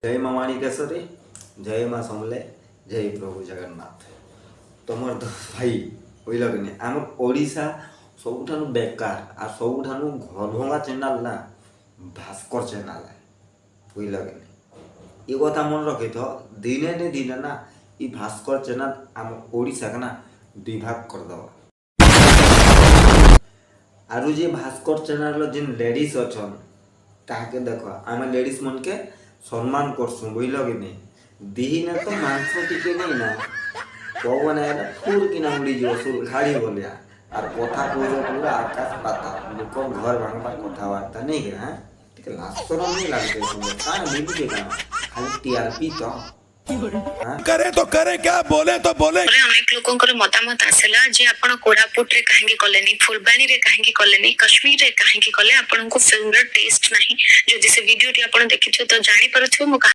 जय माँ माणिकेश्वरी, जय माँ समले, जय प्रभु जगन्नाथ। तुमर तो भाई बुझल कि नहीं आम ओडिशा सबुठानु बेकार आ सबुठानु घर भंगा चैनल ना भास्कर चैनल है बुझल कि नहीं। ये कथा मन रखी तो दिने ने दिने ना ये भास्कर चैनल आम ओडिशा का ना विभाग कर दवा। आरु जे भास्कर चैनल जिन लेडीज अच्छन ताके देखो आम लेडीज मन के सम्मान करसु बुझल कि नहीं। दिने तो मांस टिके नहीं ना कौन फुर किना उड़ी जो सुर खाड़ी बोलिया और कथा पूरा पूरा आकाश पाताल लोक घर भांगबार कथबार्ता नहीं के हाँ टिके लास्टर नहीं लागते सुंदर कान बिबु के कान खाली टीआरपी तो करे तो करे क्या बोले तो बोले। अनेक लोगों मतामत आसला जे आपण कोरापुट रे काहेकि कलेनी फुलबाणी रे काहेकि कलेनी कश्मीर रे काहेकि कले आपण को फिल्म रे टेस्ट नहीं जदि से वीडियो टी आपण देखिथो तो जानि परथो मो